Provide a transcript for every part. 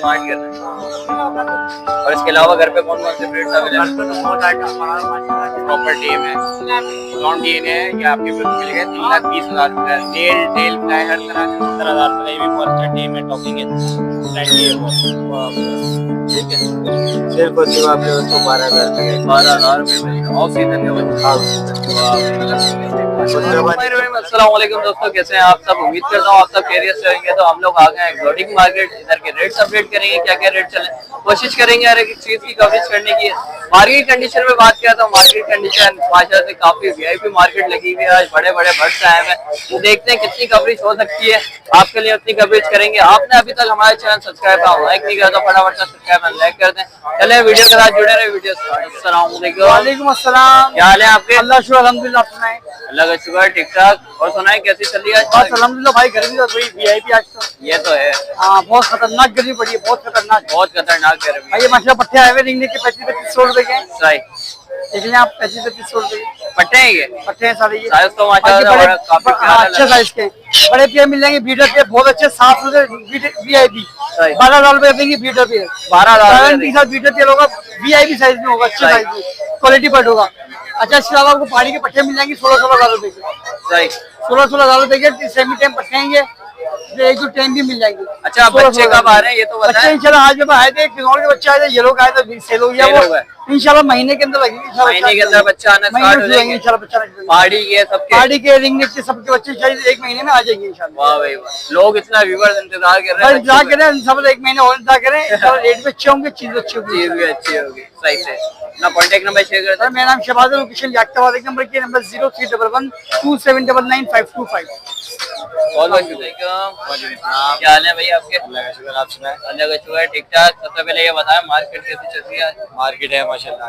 Demand कर रहे हैं। और इसके अलावा घर पे कौन कौन से ब्रीड्स अवेलेबल है? प्रॉपर टेम है, नॉन टेम है, ये आपके बिल्कुल मिल गए 3,20,000 रुपए। टेल टेल फ्लाई हर तरह के 70,000 रुपए। ये भी बहुत अच्छा टेम है, टॉकिंग है, फ्रेंडली है बहुत। ठीक है, सिर्फ और सिर्फ आपने उसको 12,000 रुपए 12,000 रुपए ऑफ सीजन के बच्चे। अस्सलामुअलैकुम दोस्तों, कैसे हैं आप सब? उम्मीद करता हूँ आप सब खैरियत से होंगे। तो हम लोग आ गए हैं एक्सोटिक मार्केट। इधर के रेट्स अपडेट करेंगे, क्या क्या रेट चले, कोशिश करेंगे हर एक चीज की कवरेज करने की। मार्केट कंडीशन में बात किया तो मार्केट कंडीशन माशाल्लाह से काफी वीआईपी मार्केट लगी हुई है। आज बड़े बड़े बर्ड्स आए हैं, तो देखते हैं कितनी कवरेज हो सकती है। आपके लिए उतनी कवरेज करेंगे। आपने अभी तक हमारे चैनल सब्सक्राइब लाइक नहीं किया तो फटाफट से सब्सक्राइब एंड लाइक कर दें। चले वीडियो के साथ जुड़े रहे। वीडियो वालेकुम अस्सलाम। क्या हाल है आपके? अल्लाह शुक्र अल्हम्दुलिल्लाह। आप सुनाएं? अल्लाह का शुक्र, ठीक ठाक। और सुनाए कैसी चल रही है बस अल्हम्दुलिल्लाह भाई, गर्मी तो थोड़ी वीआईपी आज तो। ये तो है, हाँ, बहुत खतरनाक गर्मी पड़ी है, बहुत खतरनाक। बहुत खतरनाक गर्मी भाई ये माशाल्लाह पट्टे आए हुए रिंगने के 35-35 रुपए के। सही देख लें आप, 35-35 रुपए के पट्टे हैं ये। पट्टे हैं सारे। ये साइज तो बाकी माशाल्लाह बड़े काफी प्यारा अच्छे लग रहा है। साइज के बड़े पेयर मिल जाएंगे। बीटर पेयर बहुत अच्छे 7 रुपए वीआईपी। सही 12,000 रुपए देंगे बीटर पेयर। 12,000 बीटर पेयर होगा, वीआईपी साइज में होगा, अच्छे साइज में क्वालिटी बर्ड होगा। अच्छा, इसके अलावा आपको पहाड़ी के पट्टे मिल जाएंगे 16,000 रुपए के। सही 16,000 रुपए के सेमी टाइम पट्टे आएंगे, एक दो टाइम भी मिल जाएंगे। अच्छा, बच्चे कब आ रहे हैं ये तो बच्चे बताएं। इंशाल्लाह आज जब आए थे, किन्नौर के बच्चे आए थे, येलो का आए थे, सेल हो गया सेल हो वो। गया। इंशाल्लाह महीने के अंदर लगेंगे। महीने के अंदर बच्चा आना स्टार्ट हो जाएंगे। इंशाल्लाह बच्चा लगेंगे। पहाड़ी ये सबके। पहाड़ी के रिंग नेक के सबके बच्चे शायद 1 महीने में आ जाएंगे इंशाल्लाह। वाह भाई वाह, लोग इतना व्यूअर्स इंतजार कर रहे बस हैं। इंतजार करें, सब 1 महीने और इंतजार करें। इंशाल्लाह रेट भी अच्छे होंगे, चीज अच्छी होगी। चीज भी अच्छी होगी। सही से अपना कॉन्टेक्ट नंबर शेयर कर सर मेरा नाम शहबाज है, लोकेशन याकताबाद। एक नंबर के नंबर 0311279955। बहुत बहुत शुक्रिया। क्या हाल है भाई आपके? अल्लाह का शुक्र, आप सुनाएं? अल्लाह का शुक्र, ठीक ठाक। सबसे पहले ये बताएं मार्केट कैसी चल रही है आज? मार्केट है माशाल्लाह,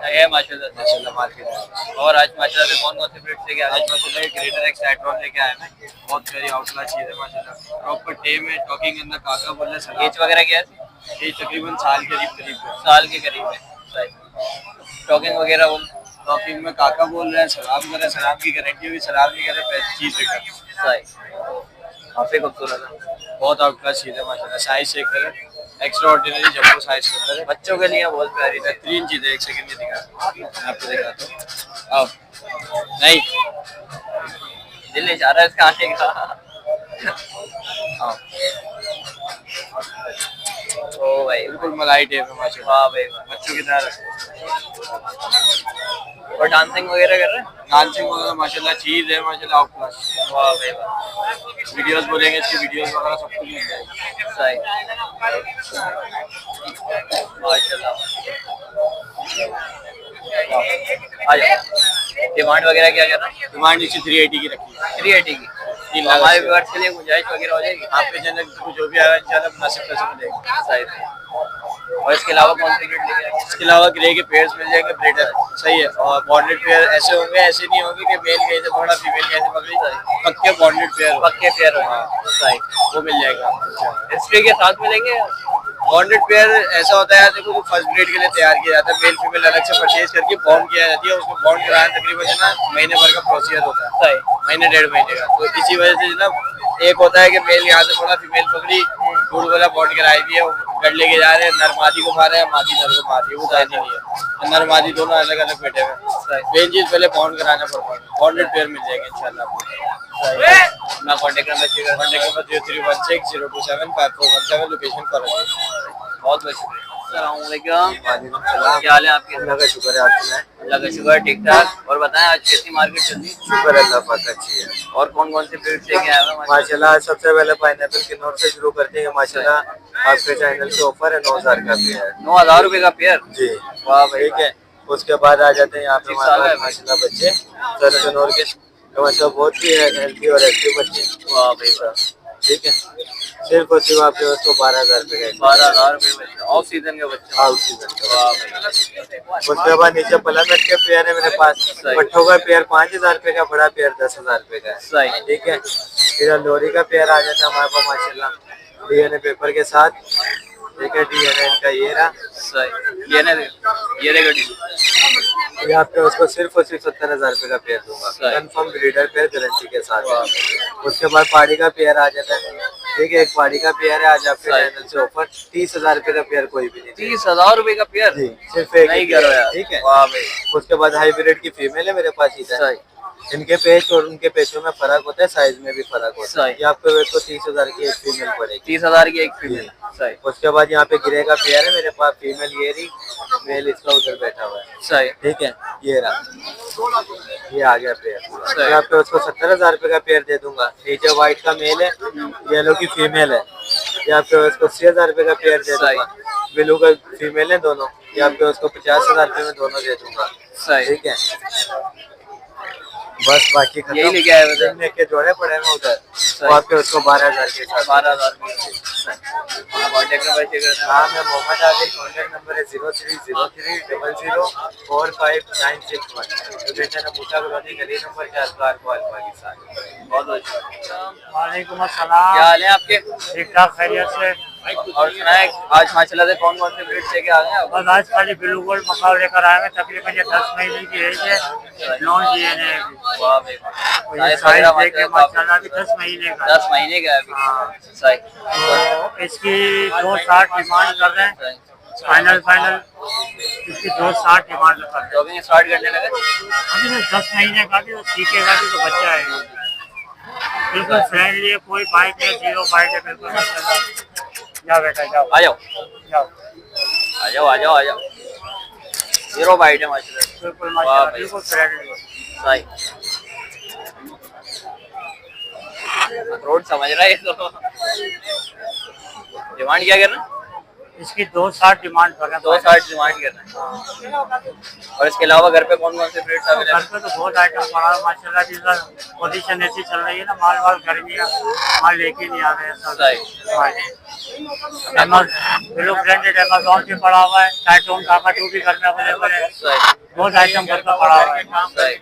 है माशाल्लाह से। माशाल्लाह मार्केट है। और आज माशाल्लाह से कौन कौन से ब्रीड लेके आए? आज माशाल्लाह एक ग्रेटर एक सैट्रॉन लेके आए हैं, बहुत प्यारी आउटला चीज है माशाल्लाह। प्रॉपर टेम है, टॉकिंग के अंदर काका बोल रहे हैं। एज वगैरह क्या है? ये तकरीबन साल के करीब है। साल के करीब है। टॉकिंग वगैरह वो टॉकिंग में काका बोल रहे हैं, सलाम कर रहे हैं, सलाम की गारंटी हुई, सलाम नहीं कर रहे चीज लेकर। सही काफी खूबसूरत है। बहुत आउट क्लास चीज है माशाल्लाह। साइज चेक करें, एक्स्ट्रा ऑर्डिनरी जम्बो साइज के अंदर है। बच्चों के लिए बहुत प्यारी है। बेहतरीन चीज है। एक सेकंड में दिखा, आपको दिखाता हूँ। अब नहीं, दिल नहीं चाह रहा है इसका आने का। हाँ ओ भाई बिल्कुल मलाई टेप है माशाल्लाह। वाह भाई वाह। बच्चों की तरह और डांसिंग वगैरह कर रहे हैं? डांसिंग वगैरह माशाल्लाह चीज है माशाल्लाह, आउट क्लास। वाह भाई वाह। वीडियोस बोलेंगे, इसकी वीडियोस वगैरह सब कुछ मिल जाएगी। सही माशाल्लाह। आ जाओ। डिमांड वगैरह क्या कर रहा है? डिमांड नीचे 380 की रखी है। 380 की। 3 लाख हमारे व्यूअर्स के लिए गुंजाइश वगैरह हो जाएगी? आपके चैनल को जो भी आएगा इंशाल्लाह मुनासिब पैसे में देगा। सही है। और इसके अलावा कौन सी ब्रीड लेके आए? इसके अलावा ग्रे के पेयर्स मिल जाएंगे, ब्रीडर सही है। और बॉन्डेड पेयर ऐसे होंगे, ऐसे नहीं होंगे कि मेल कहीं से पकड़ा फीमेल कहीं से पकड़ी, पक्के बॉन्डेड पेयर पक्के पेयर हो। सही वो मिल जाएगा। हिस्ट्री के साथ मिलेंगे? बॉन्डेड पेयर ऐसा होता है, देखो फर्स्ट ब्रीड के लिए तैयार किया जाता है, मेल फीमेल अलग से परचेज करके बॉन्ड किया जाती है। उसको बॉन्ड कराना तकरीबन ना महीने भर का प्रोसीजर होता है। सही महीने 1.5 महीने का। तो इसी वजह से ना एक होता है कि मेल यहाँ से थोड़ा फीमेल पकड़ी, दूर वाला बॉन्ड कराई दी है, गढ़ लेके जा रहे हैं, नर मादी को मार रहे हैं, मादी नर को मार रही है, वो दादी नहीं है। नर मादी दोनों अलग अलग बैठे हुए। मेन चीज पहले बॉन्ड कराना पड़ता है। बॉन्डेड पेयर मिल जाएंगे इंशाल्लाह आपको। अपना कॉन्टेक्ट नंबर शेयर कर। कॉन्टेक्ट नंबर 0316 027 5417, लोकेशन पर है। बहुत बहुत शुक्रिया। वालेकुम सलाम। क्या हाल है आपके? अल्लाह का शुक्र है, आप सुनाएं? अल्लाह का शुक्र, ठीक ठाक। और बताएं आज कैसी मार्केट चल रही है? शुक्र अल्लाह पाक अच्छी है। और कौन कौन से ब्रीड लेके आए हो? माशाल्लाह सबसे पहले पाइनएप्पल किन्नौर से शुरू करते हैं। माशाल्लाह आपके चैनल से ऑफर है 9,000 का पेयर। 9,000 रुपए का पेयर? जी वाह भाई ठीक है। उसके बाद आ जाते हैं यहाँ पे हमारे पास माशाल्लाह बच्चे सर किन्नौर के, तो मतलब बहुत ही हेल्थी और एक्टिव बच्चे। वाह भाई वाह। ठीक है, सिर्फ और सिर्फ आपके उसको 12,000 रुपए का 12,000 रुपए बच्चे, ऑफ सीजन के बच्चे। हाउस सीजन का। वाह भाई। उसके बाद नीचे पलामेट के पेयर है मेरे पास। पट्ठों का पेयर 5,000 रुपए का, बड़ा पेयर 10,000 रुपए का है। सही ठीक है। फिर लोरी का पेयर आ जाता है हमारे पास माशाल्लाह डीएनए पेपर के साथ। ठीक है, डीएनए इनका ये रहा। सही ये देखो ये आपके उसको सिर्फ और सिर्फ 70,000 रुपए का पेयर दूंगा, कंफर्म ब्रीडर पेयर गारंटी के साथ। उसके बाद पहाड़ी का पेयर आ जाता है ठीक है, एक पहाड़ी का पेयर है, आज आपके सही। चैनल से ऑफर 30,000 रुपए का पेयर कोई भी नहीं देगा। 30,000 रुपए का पेयर? जी, सिर्फ एक नहीं ही करो पेयर है, यार। ठीक है। वाह भाई। उसके बाद हाइब्रिड की फीमेल है मेरे पास इधर। सही। इनके पेच और उनके पेचों में फर्क होता है, साइज में भी फर्क होता है। सही। ये आपको वेट को 30,000 की एक फीमेल पड़ेगी। 30,000 की एक फीमेल। सही। उसके बाद यहाँ पे गिरे का पेयर है मेरे पास, फीमेल ये रही, मेल इसका उधर बैठा हुआ है। सही। ठीक है, ये रहा, ये आ गया पेयर। सही। मैं आपको उसको 70,000 रुपए का पेयर दे दूंगा। नीचे व्हाइट का मेल है, येलो की फीमेल है, ये आपको उसको 80,000 रुपए का पेयर दे दूंगा। ब्लू का फीमेल है दोनों, ये आपको उसको 50,000 रुपए में दोनों दे दूंगा। सही। ठीक है, बस बाकी खत्म। यही लेके आए हुए थे? देखने के जोड़े पड़े हैं उधर, वो आपके उसको 12,000 के साथ। 12,000 कॉन्टेक्ट नंबर शेयर करना। हाँ, मैं मोहम्मद आदिल, कॉन्टेक्ट नंबर है 0303004961। लोकेशन है मूसा कॉलोनी, गली नंबर 4 पाकिस्तान। बहुत अच्छा। वालेकुम क्या अस्सलाम। हाल है आपके? ठीक ठाक, खैरियत से। और सुनाए आज माशाल्लाह से कौन कौन से ब्रीड लेके आ गए आप? बस आज खाली ब्लू गोल्ड मकाऊ लेकर आए हैं। तकरीबन ये 10 महीने की एज है, नॉन DNA है। वाह भाई। और ये साइज साइज वगैरह देख के माशाल्लाह माशाल्लाह भी 10 महीने का है। 10 महीने का है अभी। हाँ। सही। तो इसकी 260 डिमांड कर रहे हैं। सही। फाइनल इसकी 260 डिमांड कर रहे तो अभी स्टार्ट करने लगे? हैं। अभी तो 10 महीने का भी, वो सीखेगा भी तो बच्चा है। बिल्कुल फ्रेंडली है, कोई बाइक नहीं, जीरो बाइक है, बिल्कुल माशाल्लाह। जाओ बेटा जाओ, आ जाओ जाओ, आ जाओ आ जाओ आ जाओ। जीरो बाइट है माशाल्लाह। बिल्कुल वाह माशाल्लाह, भाई। बिल्कुल फ्रेंडली। सही। रोड समझ रहा है ये तो। डिमांड क्या करना? इसकी 260 डिमांड कर रहे हैं। 260 डिमांड करना है। और इसके अलावा घर पे कौन कौन से ब्रीड्स घर अवेलेबल? पे तो बहुत आइटम पड़ा है माशाल्लाह की। पोजीशन ऐसी चल रही है ना, माल गर्मियाँ माल लेके नहीं आ रहे हैं सब। सही। बिल्कुल ब्रांडेड अमेज़न पे पड़ा हुआ है, टाइटोन काकाटू भी घर में अवेलेबल है। सही। बहुत आइटम घर पे पड़ा हुआ है। सही।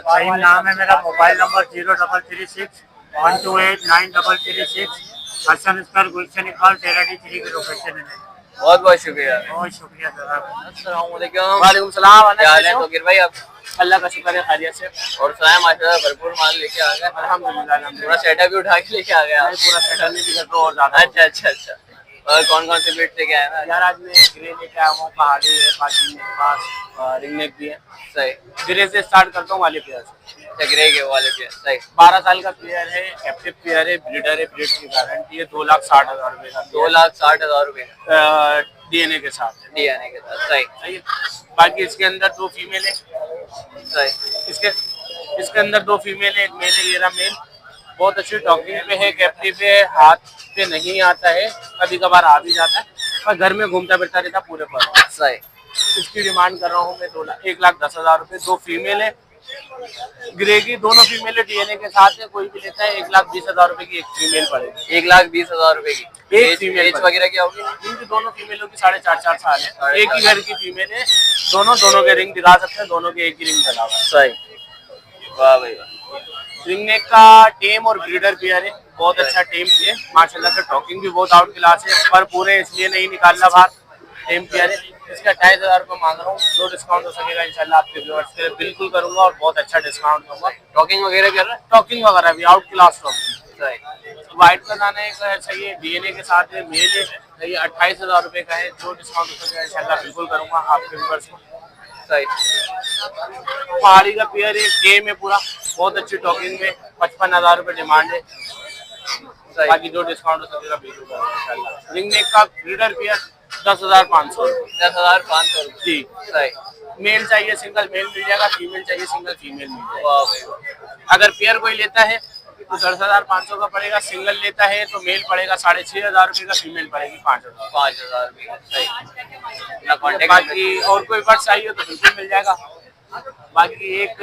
सही नाम है मेरा। मोबाइल नंबर 0336128933 हसन स्क्वायर गुलशन इकबाल 13D3 की लोकेशन है। बहुत बहुत शुक्रिया। बहुत शुक्रिया जनाब। अस्सलाम वालेकुम। वालेकुम सलाम। क्या हाल है तोकीर भाई आप? अल्लाह का शुक्र है, खैरियत से। और सुनाए माशाल्लाह भरपूर माल लेके आ गए। अल्हम्दुलिल्लाह पूरा सेटअप भी उठा के लेके आ गए आप? पूरा सेटल नहीं भी कर दो और ज्यादा। अच्छा अच्छा अच्छा। और कौन कौन से ब्रीड लेके आए ना? यार आज मैं ग्रे लेके आया हूँ, पहाड़ी है, बाकी मेरे पास रिंगनेक भी है। सही। ग्रे से स्टार्ट करता हूँ वाले प्लेयर से। ग्रे के वाले पे सही। 12 साल का प्लेयर है, कैप्टिव प्लेयर है, ब्रीडर है, ब्रीड की गारंटी है। 2,60,000 रुपए का 2,60,000 रुपए DNA के साथ है। डीएनए के साथ। सही। सही है। बाकी इसके अंदर 2 फीमेल है। सही। इसके अंदर 2 फीमेल है, एक मेल है, ये रहा मेल। बहुत अच्छी टॉकिंग पे है, कैप्टिव है, हाथ पे नहीं आता है, कभी कभार आ भी जाता है, पर घर में घूमता फिरता रहता पूरे पर। सही। इसकी डिमांड कर रहा हूँ मैं 1,10,000 रुपए। 2 फीमेल है, ग्रे की दोनों फीमेल है, DNA के साथ है। कोई भी लेता है 1,20,000 रुपए की एक फीमेल पड़ेगी। 1,20,000 रुपए की। एक फीमेल एज वगैरह क्या होगी? इनकी दोनों फीमेलों की 4.5 साल है। एक ही घर की फीमेल है, दोनों के रिंग दिखा सकते हैं, दोनों के एक ही रिंग चला हुआ है। सही। वाह भाई वाह। रिंगनेक का टेम और ब्रीडर पेयर है, बहुत अच्छा टेम है माशाल्लाह से। टॉकिंग भी बहुत आउट क्लास है, पर पूरे इसलिए नहीं निकालना बाहर। टेम पेयर है, इसका 2,500 रुपये मांग रहा हूँ। जो डिस्काउंट हो सकेगा इंशाल्लाह आपके व्यूअर्स के लिए बिल्कुल करूंगा, और बहुत अच्छा डिस्काउंट दूंगा। टॉकिंग वगैरह कर रहा है? टॉकिंग वगैरह भी आउट क्लास टॉकिंग। सही। व्हाइट का दाना एक सही है, DNA के साथ है, मेल है, ये 28,000 रुपये का है। जो डिस्काउंट हो सकेगा इंशाल्लाह बिल्कुल करूंगा आपके व्यूअर्स को। सही। पहाड़ी का पेयर है, गेम है पूरा, बहुत अच्छी टॉकिंग में। 55,000 रुपये डिमांड है। बाकी जो डिस्काउंट हो सकेगा बिल्कुल करूंगा इंशाल्लाह। रिंगनेक का ब्रीडर पेयर 10,500 रुपये। 10,500 रुपए। जी। सही। मेल चाहिए सिंगल मेल मिल जाएगा, फीमेल चाहिए सिंगल फीमेल मिल जाएगा। वाह भाई वाह। अगर पेयर कोई लेता है तो 10,500 का पड़ेगा। सिंगल लेता है तो मेल पड़ेगा 6,500 रुपये का, फीमेल पड़ेगी 5,000। 5,000 रुपए का। सही। ना कॉन्टेक्ट बाकी और कोई वर्ड चाहिए तो बिल्कुल मिल जाएगा। बाकी एक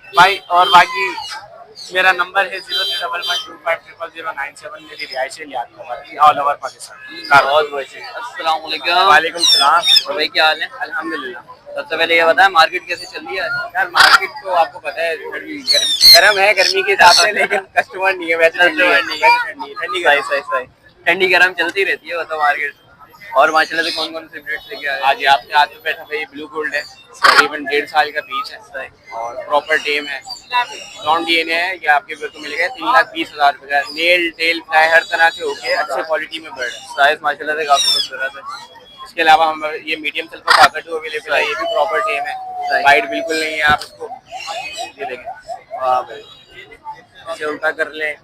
भाई, और बाकी मेरा नंबर है 0311250009 मेरी रिहाइश है ऑल ओवर पाकिस्तान। बहुत बहुत शुक्रिया। अस्सलाम वालेकुम। वालेकुम सलाम। और भाई क्या हाल है? अल्हम्दुलिल्लाह। सबसे पहले ये बताएं मार्केट कैसे चल रही है? यार मार्केट तो आपको पता है गर्म है गर्मी के हिसाब से, लेकिन कस्टमर नहीं है। वैसे कस्टमर नहीं है। ठंडी सही सही सही। ठंडी गर्म चलती रहती है वो तो मार्केट। और माशाल्लाह से कौन कौन से ब्रीड्स लेके आए? आज ये आपके हाथ में बैठा भाई ब्लू गोल्ड है, तकरीबन 1.5 साल का पीस है और प्रॉपर टेम है, नॉन डीएनए है। ये आपके बर्ड को मिलेगा 3,20,000 रुपए का। नेल टेल फ्लाई हर तरह से होके अच्छे क्वालिटी में बर्ड है। साइज माशाल्लाह से काफी खूबसूरत है। इसके अलावा हम ये मीडियम सल्फर काकटू अवेलेबल है, ये भी प्रॉपर टेम है, वाइट बिल्कुल नहीं है। आप इसको ये देखें, वाह भाई, इसे उल्टा कर लें,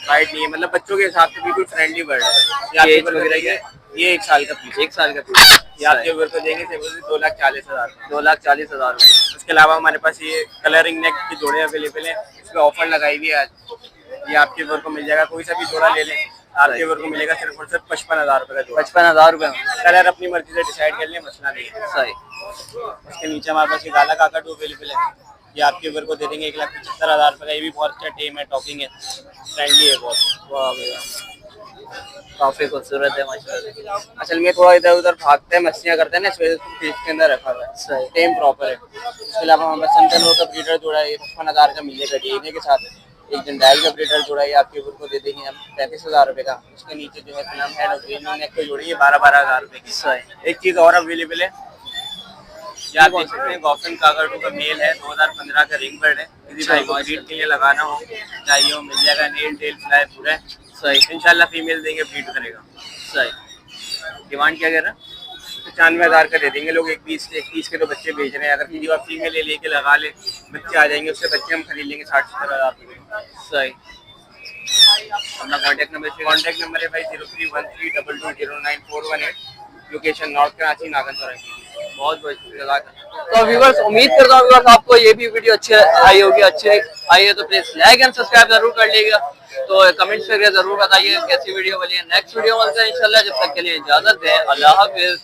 वाइट नहीं है, मतलब बच्चों के हिसाब से बिल्कुल फ्रेंडली बर्ड है। ये age वगैरह क्या है? ये 1 साल का पीस, 1 साल का पीस। ये आपके बर्ड को देंगे 2,40,000। 2,40,000 रुपए। उसके अलावा हमारे पास ये कलरिंग नेक के जोड़े अवेलेबल हैं, इस पर ऑफर लगाई हुई है आज। ये आपके बर्ड को मिल जाएगा, कोई सा भी जोड़ा ले लें, आपके बर्ड को मिलेगा सिर्फ और सिर्फ 55,000 रुपए का जोड़ा। 55,000 रुपए में। कलर अपनी मर्जी से डिसाइड कर लें, मसला नहीं है। सही। उसके नीचे हमारे पास ये काला काकटू अवेलेबल है, ये आपके बर्ड को दे देंगे 1,75,000 रुपए का। ये भी बहुत अच्छा टेम है, टॉकिंग है, फ्रेंडली है बहुत। वाह भाई काफी खूबसूरत है माशाल्लाह। असल में थोड़ा इधर उधर भागते हैं, मस्तियाँ करते हैं ना, इस वजह से फ्रिज के अंदर रखा हुआ है। सही। टेम प्रॉपर है। इसके अलावा हमारे पास सेंट्रल का ब्रीडर जोड़ा है, 55,000 का मिलेगा डीएनए के साथ। एक जंडाइल का ब्रीडर जोड़ा है, आपके बर्ड को दे देंगे हम 35,000 रुपए का। उसके नीचे जो है फिल्म हेड और ग्रीन नेक को जोड़ी है 12,000 रुपए की। सही। एक चीज और अवेलेबल है, ये आप देख सकते हैं, गॉफिन काकटू का मेल है, 2015 का रिंग बर्ड है। किसी भाई को ब्रीड के लिए लगाना हो चाहिए हो, मिल जाएगा। नेल टेल फ्लाई पूरा है। सही। इंशाल्लाह फीमेल देंगे, ब्रीड करेगा। सही। डिमांड क्या कर रहा है? 95,000 का दे देंगे लोग। 21 के तो बच्चे बेच रहे हैं, अगर किसी बार फीमेल लेके लगा ले, बच्चे आ जाएंगे, उससे बच्चे हम खरीद लेंगे 60-70,000 रुपए। सही। अपना कॉन्टेक्ट नंबर से। कॉन्टेक्ट नंबर है भाई 0313220941, लोकेशन नॉर्थ कराची, नागन। बहुत बहुत शुक्रिया। तो व्यूअर्स, उम्मीद करता हूँ व्यूअर्स आपको ये भी वीडियो अच्छी आई होगी। अच्छे आई है तो प्लीज लाइक एंड सब्सक्राइब जरूर कर लीजिएगा। तो कमेंट्स करके जरूर बताइए कैसी वीडियो बनी है। नेक्स्ट वीडियो मिलते हैं इंशाल्लाह। जब तक के लिए इजाजत दें, अल्लाह हाफिज।